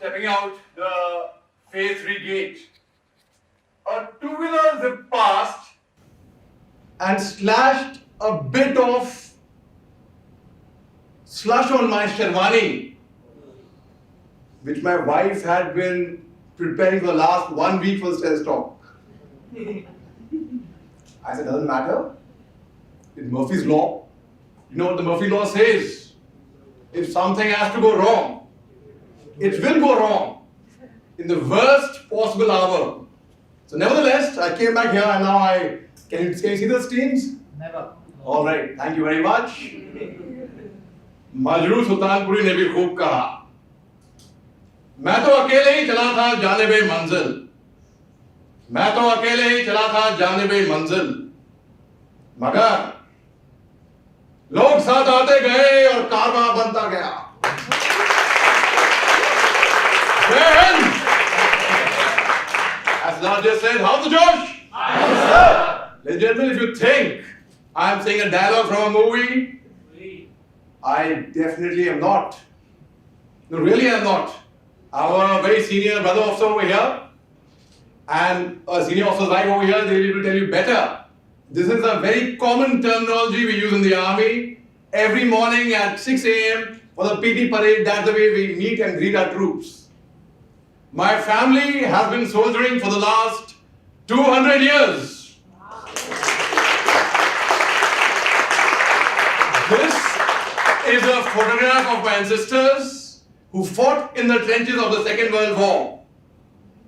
stepping out the phase 3 gate, a two-wheeler zipped past and slashed a bit of slush on my sherwani, which my wife had been preparing for the last 1 week for the sales talk. I said, doesn't matter. It's Murphy's Law. You know what the Murphy Law says? If something has to go wrong, it will go wrong in the worst possible hour. So nevertheless, I came back here and now can you see the steams? Never. All right, thank you very much. Majrooh Sultanpuri ने भी खूब कहा, मैं तो अकेले ही चला था जानिबे मंजिल, मैं तो अकेले ही चला था जानिबे मंजिल, मगर लोग साथ आते गए और कारवां बनता गया. Then, as Lord just said, how's the Josh? Ladies and gentlemen, if you think I'm saying a dialogue from a movie, I definitely am not. No, really I am not. Our very senior brother officer over here and a senior officer's wife over here, they will be able to tell you better. This is a very common terminology we use in the army. Every morning at 6 a.m. for the PT parade, that's the way we meet and greet our troops. My family has been soldiering for the last 200 years. This is a photograph of my ancestors who fought in the trenches of the Second World War.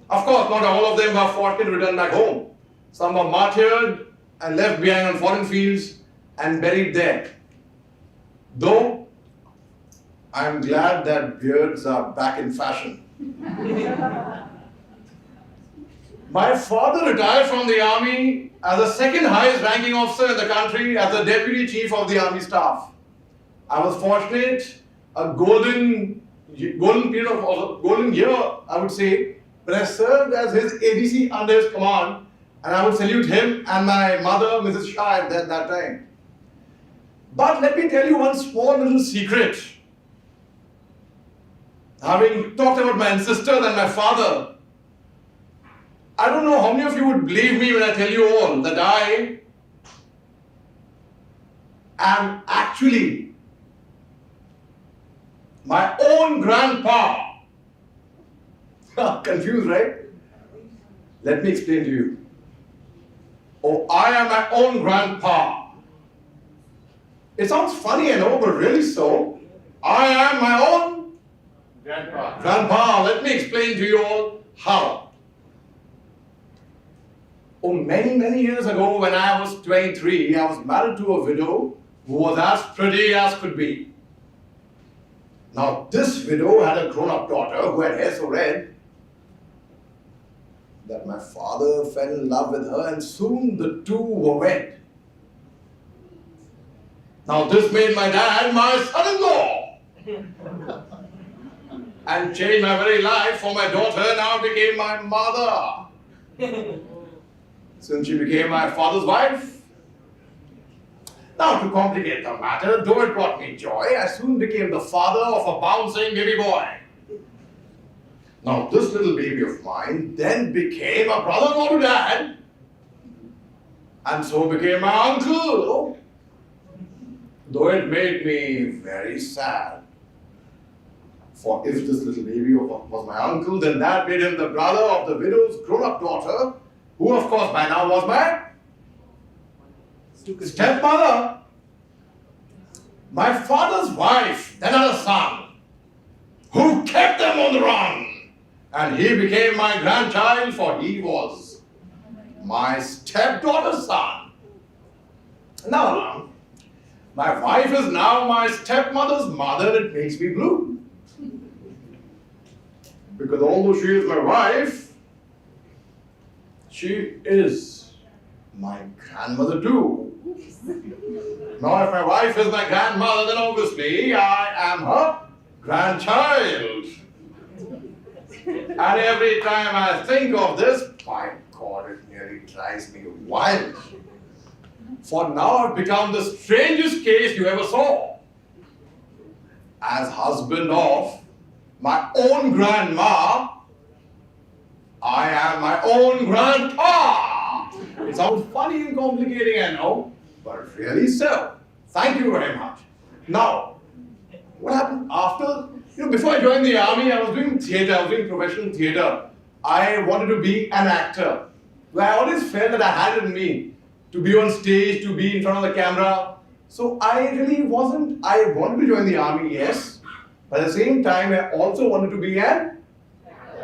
Of course, not all of them were fought and returned back home. Some were martyred and left behind on foreign fields and buried there. Though, I am glad that beards are back in fashion. My father retired from the army as the second highest ranking officer in the country as the deputy chief of the army staff. I was fortunate, a golden period of golden year, I would say, when I served as his ADC under his command, and I would salute him and my mother, Mrs. Shah, at that time. But let me tell you one small little secret. Having talked about my ancestors and my father, I don't know how many of you would believe me when I tell you all that I am actually my own grandpa. Confused, right? Let me explain to you. Oh, I am my own grandpa. It sounds funny, I know, but really so. I am my own grandpa. Grandpa, let me explain to you all how. Oh, many years ago when I was 23, I was married to a widow who was as pretty as could be. Now, this widow had a grown-up daughter who had hair so red that my father fell in love with her and soon the two were wed. Now, this made my dad my son-in-law and changed my very life, for my daughter now became my mother. Since she became my father's wife. Now, to complicate the matter, though it brought me joy, I soon became the father of a bouncing baby boy. Now, this little baby of mine then became a brother-in-law to dad, and so became my uncle. Though it made me very sad. For if this little baby was my uncle, then that made him the brother of the widow's grown-up daughter, who of course by now was my stepmother. My father's wife then had a son who kept them on the run, and he became my grandchild, for he was my stepdaughter's son. Now, my wife is now my stepmother's mother, and it makes me blue. Because although she is my wife, she is my grandmother too. Now, if my wife is my grandmother, then obviously I am her grandchild. And every time I think of this, by God, it nearly drives me wild. For now I've become the strangest case you ever saw. As husband of my own grandma, I am my own grandpa. It sounds funny and complicating, I know, but really so. Thank you very much. Now, what happened after? Before I joined the army, I was doing theatre, I was doing professional theatre. I wanted to be an actor. I always felt that I had it in me to be on stage, to be in front of the camera. So I wanted to join the army, yes. But at the same time, I also wanted to be an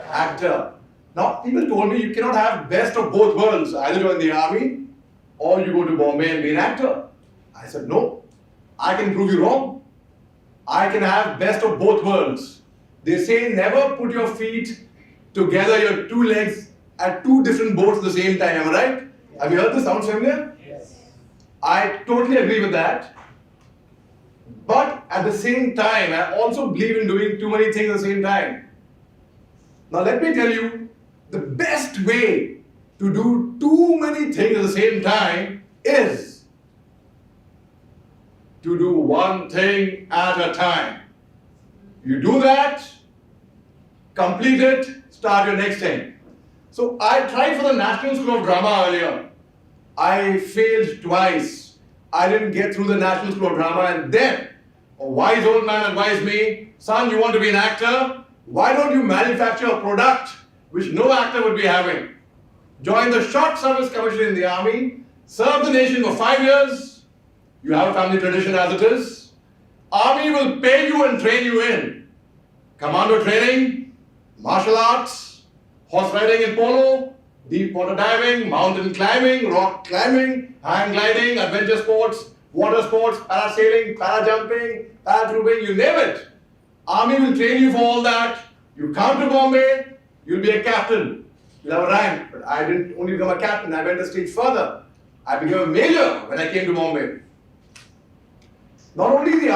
actor. Now, people told me you cannot have best of both worlds. Either join the army or you go to Bombay and be an actor. I said, no, I can prove you wrong. I can have best of both worlds. They say never put your feet together, your two legs at two different boats at the same time. Am I right? Have you heard this? Sounds familiar? Yes. I totally agree with that. But at the same time, I also believe in doing too many things at the same time. Now let me tell you, the best way to do too many things at the same time is to do one thing at a time. You do that, complete it, start your next thing. So I tried for the National School of Drama earlier. I failed twice. I didn't get through the National School of Drama, and then a wise old man advised me, son, you want to be an actor? Why don't you manufacture a product which no actor would be having? Join the Short Service Commission in the army, serve the nation for 5 years. You have a family tradition as it is. Army will pay you and train you in commando training, martial arts, horse riding and polo, deep water diving, mountain climbing, rock climbing, hang gliding, adventure sports, water sports, parasailing, parajumping, paratrooping, you name it. Army will train you for all that. You come to Bombay, you'll be a captain. You'll have a rank. But I didn't only become a captain, I went a stage further. I became a major when I came to Bombay. Not only the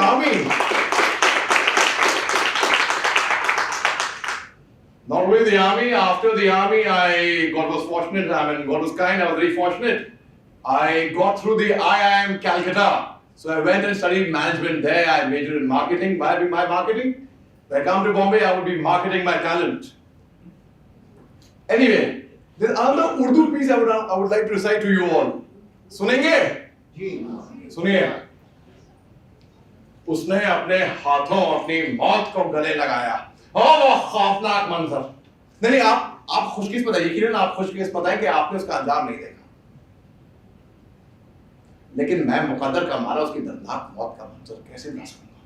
army, after the army, God was fortunate, God was kind, I was very fortunate. I got through the IIM Calcutta. So I went and studied management there. I majored in marketing. Why doing my marketing? When I come to Bombay, I would be marketing my talent. Anyway, there's another Urdu piece I would like to recite to you all. Sunenge? Suniye. उसने अपने हाथों अपनी मौत को गले लगाया। वो खौफनाक मंजर। नहीं, आप खुशकिस्मत है, यकीनन आप खुशकिस्मत है कि आपने उसका अंजाम नहीं देखा। लेकिन मैं मुकद्दर का मारा उसकी दर्दनाक मौत का मंजर कैसे भुला सकूंगा?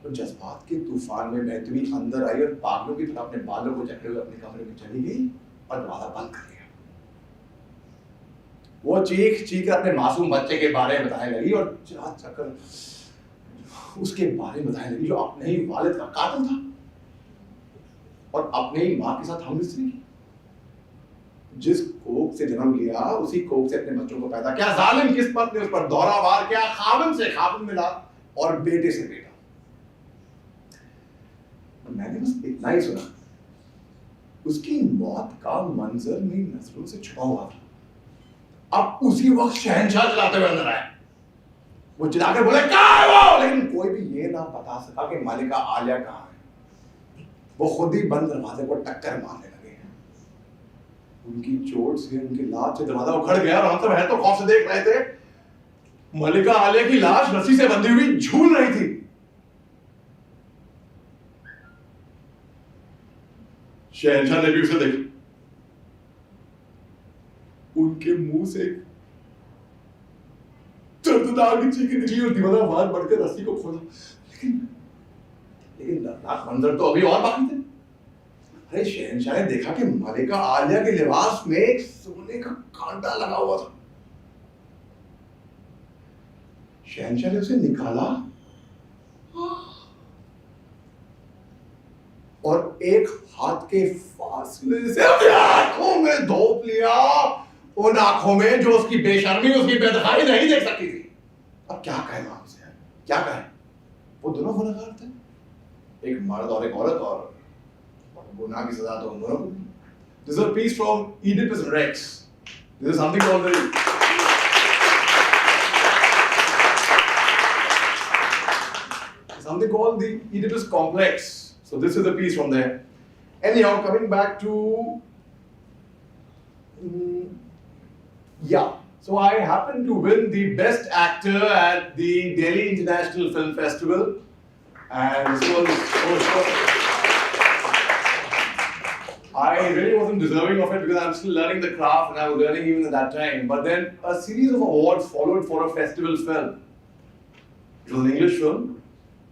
तो जज्बात के तूफान में बहती हुई अंदर आई और पागलों की तरह अपने बालों को जकड़े हुए अपने कमरे में चली गई और दरवाजा बंद कर दिया। वो चीख अपने मासूम बच्चे के बारे में बताने लगी और उसके बारे में बताने लगी जो अपने ही वालिद का कातिल था और अपने ही माँ के साथ हमरिस्ती की। जिस कोख से जन्म लिया उसी कोख से अपने बच्चों को पैदा किया। जालिम किस्मत ने उस पर दौरा वार किया, खाविन से खाविन मिला और बेटे से बेटा। मैंने बस इतना ही सुना, उसकी मौत का मंजर मेरी नजरों से छुपा हुआ था। अब उसी वक्त शहंशाह चलाते हुए अंदर आए। वो चिल्लाकर बोले कहाँ है वो, लेकिन कोई भी ये ना बता सका कि मालिका आलिया कहाँ है। वो खुद ही बंद दरवाजे को टक्कर मारने लगे। उनकी चोट से, उनकी लाश से दरवाजा उखड़ गया और हम सब है तो खौफ से देख रहे थे। मालिका आलिया की लाश रस्सी से बंधी हुई झूल रही थी। शहंशाह ने भी उसे देखा। उनके मुंह से दर्दनाक चीखें निकली और दीवाना आवाज बढ़कर रस्सी को खोला। लेकिन दर्दनाक मंजर तो अभी और बाकी थे। अरे शहंशाह ने देखा कि मालिका आलिया के लिबास में एक सोने का कांटा लगा हुआ था। शहंशाह ने उसे निकाला और एक हाथ के फासले से अपनी आंखों में धोप लिया, उन आंखों में जो उसकी बेशर्मी, उसकी बेदखाई नहीं देख सकती थी। अब क्या कहे वहां से, क्या कहे? वो दोनों गुनहगार थे, एक मर्द और एक औरत, और गुनाह की सजा तो उन दोनों को। This is a piece from Oedipus Rex. This is something called the something called the Oedipus complex. So this is a piece from there. Anyhow, coming back to, yeah. So I happened to win the Best Actor at the Delhi International Film Festival. And this was I really wasn't deserving of it because I'm still learning the craft and I was learning even at that time. But then a series of awards followed for a festival film. It was an English film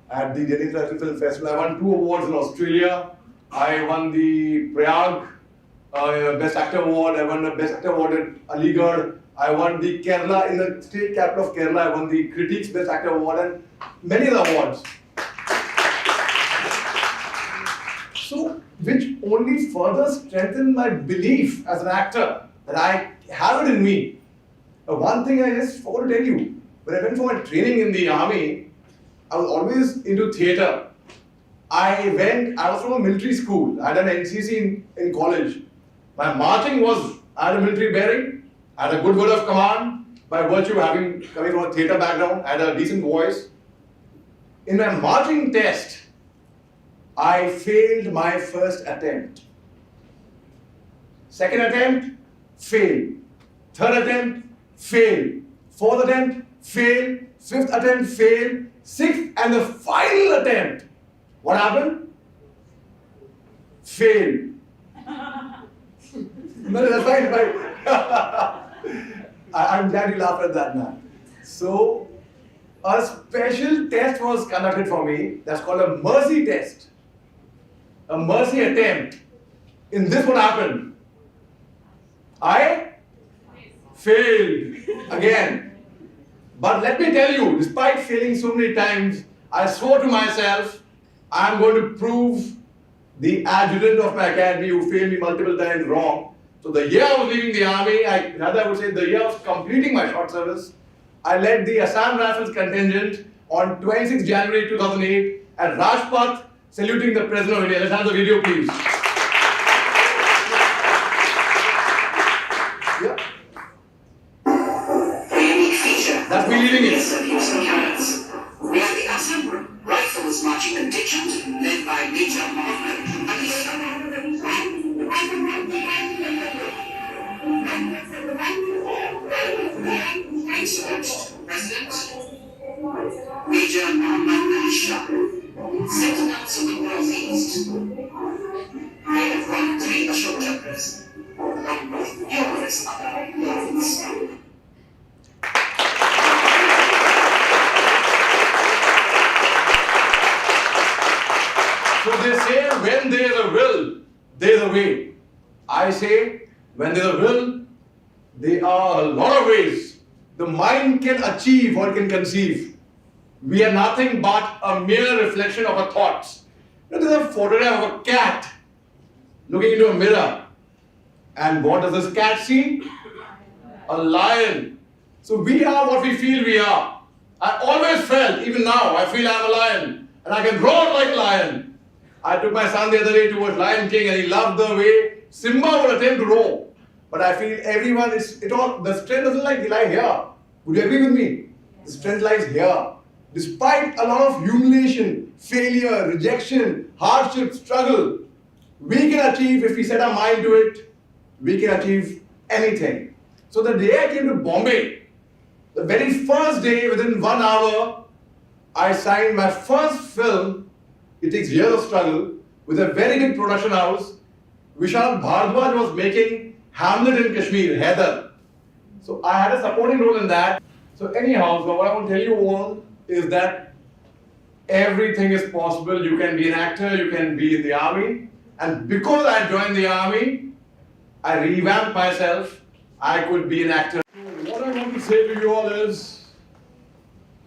at the Delhi International Film Festival. I won 2 awards in Australia. I won the Prayag Best Actor Award. I won the Best Actor Award at Aligarh. I won the Kerala, in the state capital of Kerala, I won the Critics Best Actor Award and many other awards. So, which only further strengthened my belief as an actor that I have it in me. One thing I just forgot to tell you, when I went for my training in the army, I was always into theatre. I was from a military school. I had an NCC in college. My marching was, I had a military bearing. I had a good word of command by virtue of coming from a theatre background. I had a decent voice. In my marching test, I failed my first attempt. Second attempt, fail. Third attempt, fail. Fourth attempt, fail. Fifth attempt, fail. Sixth and the final attempt. What happened? Fail. No, that's fine. I'm glad you laughed at that now. So, a special test was conducted for me. That's called a mercy test. A mercy attempt. In this, what happened? I failed again. But let me tell you, despite failing so many times, I swore to myself, I'm going to prove the adjutant of my academy who failed me multiple times wrong. So the year I was leaving the army, I would say the year I was completing my short service, I led the Assam Rifles contingent on 26 January 2008 at Rajpath, saluting the President of India. Let's have the video, please. Yeah. That's me leading it. We are the Assam Rifles marching contingent led by Major Mohammed Ali Shah. President Major Mohammed Ali Shah, sentinels of the northeast, they have won 3 Ashok Chakras, along with numerous other awards. So they say, when there is a will, there is a way. I say, when there is a will, there are a lot of ways. The mind can achieve or can conceive. We are nothing but a mere reflection of our thoughts. There's a photograph of a cat looking into a mirror. And what does this cat see? A lion. So we are what we feel we are. I always felt, even now, I feel I'm a lion. And I can roar like a lion. I took my son the other day to watch Lion King and he loved the way Simba would attempt to roar. But I feel everyone the strength doesn't lie here. Would you agree with me? The strength lies here. Despite a lot of humiliation, failure, rejection, hardship, struggle, we can achieve, if we set our mind to it, we can achieve anything. So the day I came to Bombay, the very first day, within 1 hour, I signed my first film. It takes years of struggle, with a very big production house. Vishal Bhardwaj was making Hamlet in Kashmir, Heather. So I had a supporting role in that. So anyhow, so what I want to tell you all is that everything is possible. You can be an actor, you can be in the army. And because I joined the army, I revamped myself. I could be an actor. What I want to say to you all is,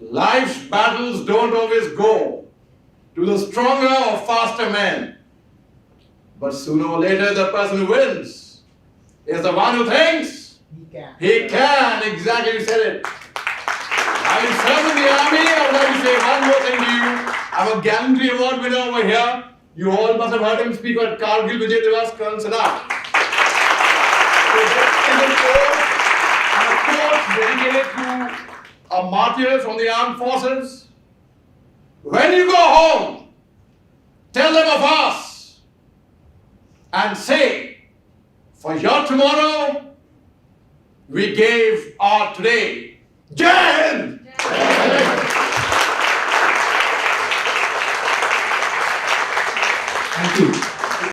life's battles don't always go to the stronger or faster man. But sooner or later, the person who wins is the one who thinks he can. Exactly, you said it. I serve in the army. I would like to say one more thing to you. I'm a gallantry award winner over here. You all must have heard him speak at Kargil Vijay Divas, Colonel Sanat. And a course dedicated to our martyrs from the armed forces. When you go home, tell them of us and say, for your tomorrow, we gave our today. Jai Hind!